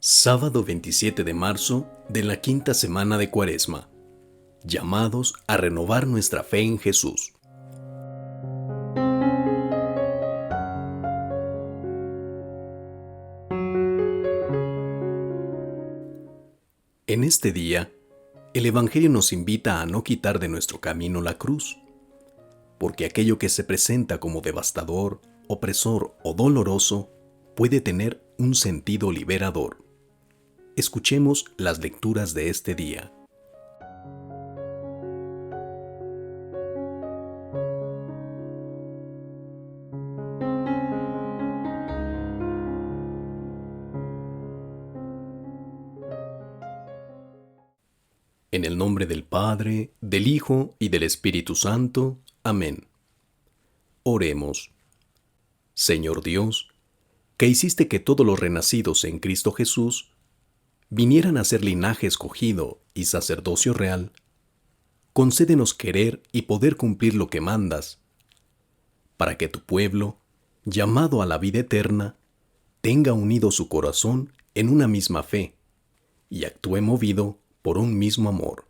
Sábado 27 de marzo de la quinta semana de Cuaresma. Llamados a renovar nuestra fe en Jesús. En este día, el Evangelio nos invita a no quitar de nuestro camino la cruz, porque aquello que se presenta como devastador, opresor o doloroso puede tener un sentido liberador. Escuchemos las lecturas de este día. En el nombre del Padre, del Hijo y del Espíritu Santo. Amén. Oremos. Señor Dios, que hiciste que todos los renacidos en Cristo Jesús vinieran a ser linaje escogido y sacerdocio real, concédenos querer y poder cumplir lo que mandas, para que tu pueblo, llamado a la vida eterna, tenga unido su corazón en una misma fe y actúe movido por un mismo amor.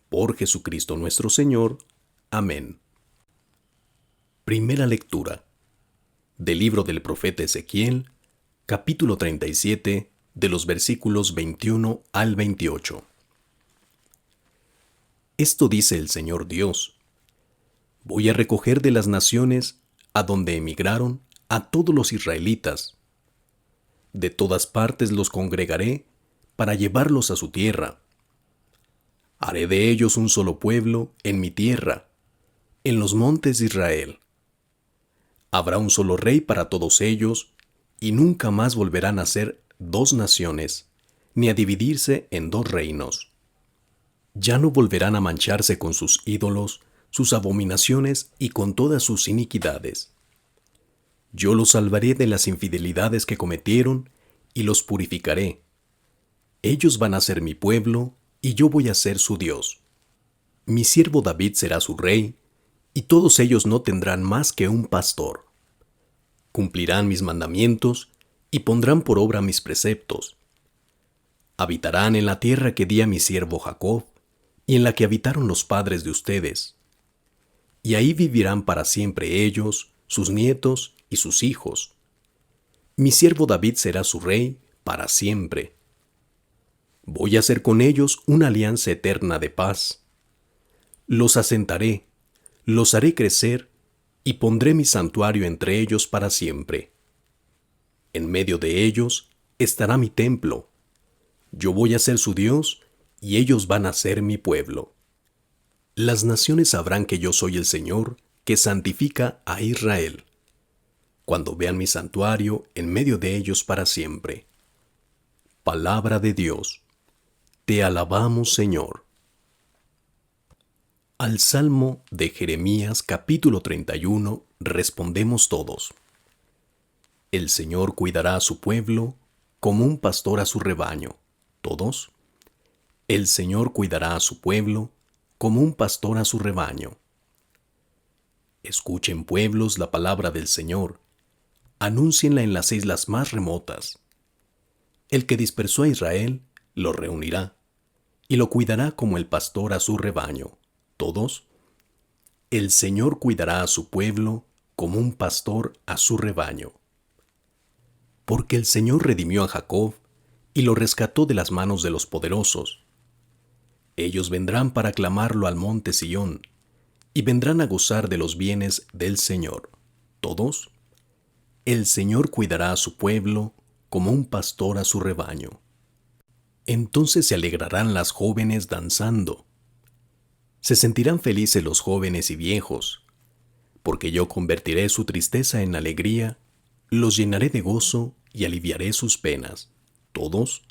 Por Jesucristo nuestro Señor. Amén. Primera lectura del libro del profeta Ezequiel, capítulo 37, de los versículos 21 al 28. Esto dice el Señor Dios: voy a recoger de las naciones a donde emigraron a todos los israelitas. De todas partes los congregaré para llevarlos a su tierra. Haré de ellos un solo pueblo en mi tierra, en los montes de Israel. Habrá un solo rey para todos ellos, y nunca más volverán a ser dos naciones, ni a dividirse en dos reinos. Ya no volverán a mancharse con sus ídolos, sus abominaciones y con todas sus iniquidades. Yo los salvaré de las infidelidades que cometieron y los purificaré. Ellos van a ser mi pueblo y yo voy a ser su Dios. Mi siervo David será su rey, y todos ellos no tendrán más que un pastor. Cumplirán mis mandamientos y pondrán por obra mis preceptos. Habitarán en la tierra que di a mi siervo Jacob, y en la que habitaron los padres de ustedes. Y ahí vivirán para siempre ellos, sus nietos y sus hijos. Mi siervo David será su rey para siempre. Voy a hacer con ellos una alianza eterna de paz. Los asentaré, los haré crecer, y pondré mi santuario entre ellos para siempre. En medio de ellos estará mi templo. Yo voy a ser su Dios, y ellos van a ser mi pueblo. Las naciones sabrán que yo soy el Señor, que santifica a Israel, cuando vean mi santuario en medio de ellos para siempre. Palabra de Dios. Te alabamos, Señor. Al Salmo de Jeremías capítulo 31 respondemos todos: el Señor cuidará a su pueblo como un pastor a su rebaño. ¿Todos? El Señor cuidará a su pueblo como un pastor a su rebaño. Escuchen, pueblos, la palabra del Señor. Anúncienla en las islas más remotas. El que dispersó a Israel lo reunirá y lo cuidará como el pastor a su rebaño. ¿Todos? El Señor cuidará a su pueblo como un pastor a su rebaño. Porque el Señor redimió a Jacob y lo rescató de las manos de los poderosos. Ellos vendrán para clamarlo al monte Sión, y vendrán a gozar de los bienes del Señor. ¿Todos? El Señor cuidará a su pueblo como un pastor a su rebaño. Entonces se alegrarán las jóvenes danzando. Se sentirán felices los jóvenes y viejos, porque yo convertiré su tristeza en alegría, los llenaré de gozo y aliviaré sus penas. ¿Todos?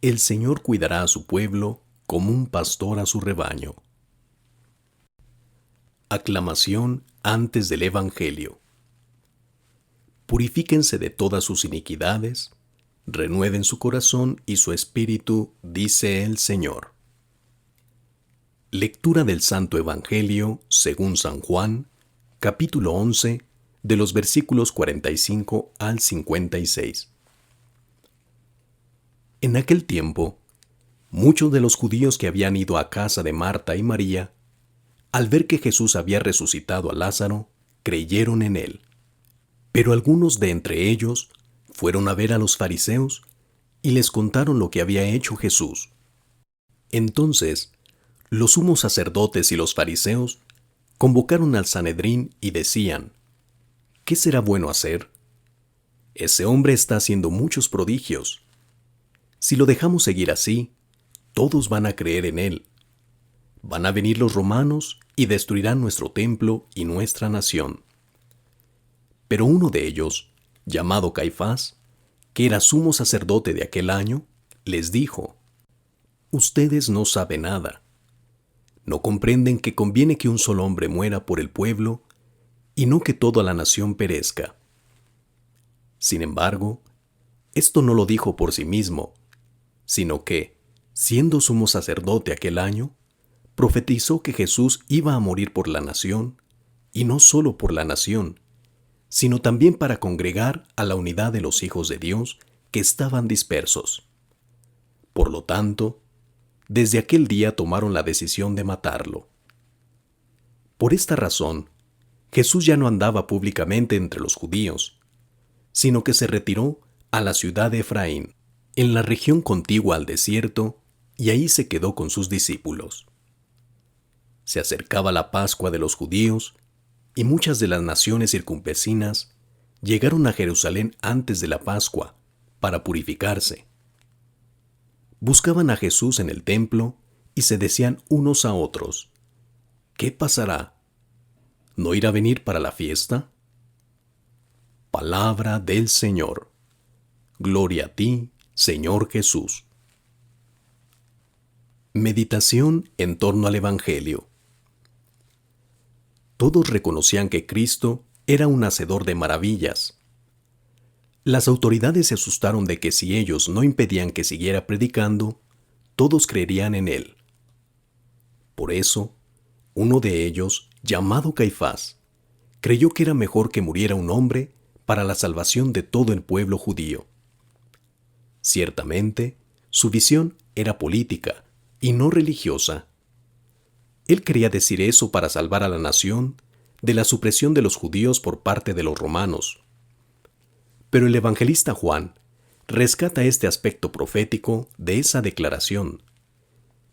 El Señor cuidará a su pueblo como un pastor a su rebaño. Aclamación antes del Evangelio. Purifíquense de todas sus iniquidades, renueven su corazón y su espíritu, dice el Señor. Lectura del Santo Evangelio según San Juan, capítulo 11, de los versículos 45 al 56. En aquel tiempo, muchos de los judíos que habían ido a casa de Marta y María, al ver que Jesús había resucitado a Lázaro, creyeron en él. Pero algunos de entre ellos fueron a ver a los fariseos y les contaron lo que había hecho Jesús. Entonces, los sumos sacerdotes y los fariseos convocaron al Sanedrín y decían: ¿qué será bueno hacer? Ese hombre está haciendo muchos prodigios. Si lo dejamos seguir así, todos van a creer en él. Van a venir los romanos y destruirán nuestro templo y nuestra nación. Pero uno de ellos, llamado Caifás, que era sumo sacerdote de aquel año, les dijo: ustedes no saben nada. ¿No comprenden que conviene que un solo hombre muera por el pueblo y no que toda la nación perezca? Sin embargo, esto no lo dijo por sí mismo, sino que, siendo sumo sacerdote aquel año, profetizó que Jesús iba a morir por la nación, y no solo por la nación, sino también para congregar a la unidad de los hijos de Dios que estaban dispersos. Por lo tanto, desde aquel día tomaron la decisión de matarlo. Por esta razón, Jesús ya no andaba públicamente entre los judíos, sino que se retiró a la ciudad de Efraín, en la región contigua al desierto, y ahí se quedó con sus discípulos. Se acercaba la Pascua de los judíos, y muchas de las naciones circunvecinas llegaron a Jerusalén antes de la Pascua para purificarse. Buscaban a Jesús en el templo y se decían unos a otros: ¿qué pasará? ¿No irá a venir para la fiesta? Palabra del Señor. Gloria a ti, Señor Jesús. Meditación en torno al Evangelio. Todos reconocían que Cristo era un hacedor de maravillas. Las autoridades se asustaron de que si ellos no impedían que siguiera predicando, todos creerían en él. Por eso, uno de ellos, llamado Caifás, creyó que era mejor que muriera un hombre para la salvación de todo el pueblo judío. Ciertamente, su visión era política y no religiosa. Él quería decir eso para salvar a la nación de la supresión de los judíos por parte de los romanos. Pero el evangelista Juan rescata este aspecto profético de esa declaración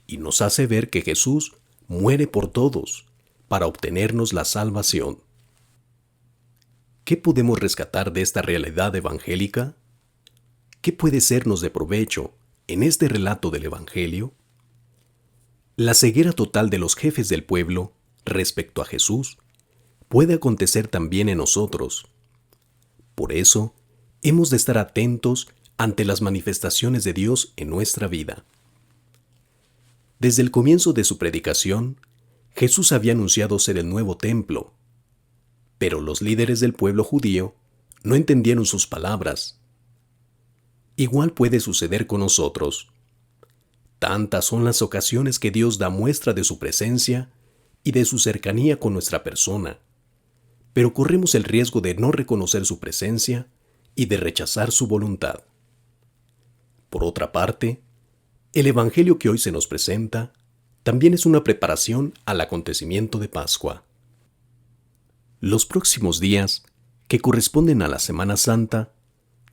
y nos hace ver que Jesús muere por todos para obtenernos la salvación. ¿Qué podemos rescatar de esta realidad evangélica? ¿Qué puede sernos de provecho en este relato del Evangelio? La ceguera total de los jefes del pueblo respecto a Jesús puede acontecer también en nosotros. Por eso, hemos de estar atentos ante las manifestaciones de Dios en nuestra vida. Desde el comienzo de su predicación, Jesús había anunciado ser el nuevo templo, pero los líderes del pueblo judío no entendieron sus palabras. Igual puede suceder con nosotros. Tantas son las ocasiones que Dios da muestra de su presencia y de su cercanía con nuestra persona, pero corremos el riesgo de no reconocer su presencia y de rechazar su voluntad. Por otra parte, el Evangelio que hoy se nos presenta también es una preparación al acontecimiento de Pascua. Los próximos días, que corresponden a la Semana Santa,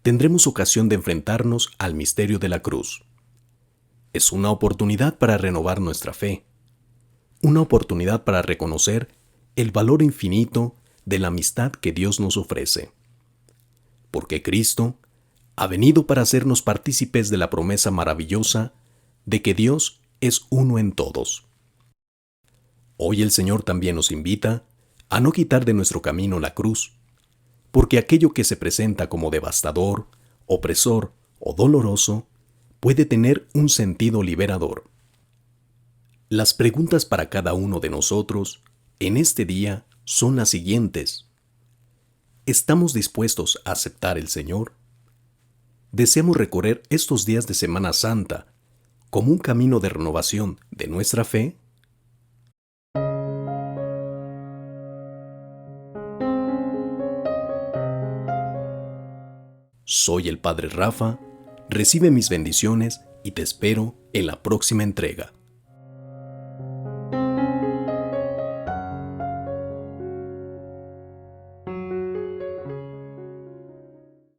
tendremos ocasión de enfrentarnos al misterio de la cruz. Es una oportunidad para renovar nuestra fe, una oportunidad para reconocer el valor infinito de la amistad que Dios nos ofrece. Porque Cristo ha venido para hacernos partícipes de la promesa maravillosa de que Dios es uno en todos. Hoy el Señor también nos invita a no quitar de nuestro camino la cruz, porque aquello que se presenta como devastador, opresor o doloroso puede tener un sentido liberador. Las preguntas para cada uno de nosotros en este día son las siguientes. ¿Estamos dispuestos a aceptar el Señor? ¿Deseamos recorrer estos días de Semana Santa como un camino de renovación de nuestra fe? Soy el Padre Rafa, Recibe mis bendiciones y te espero en la próxima entrega.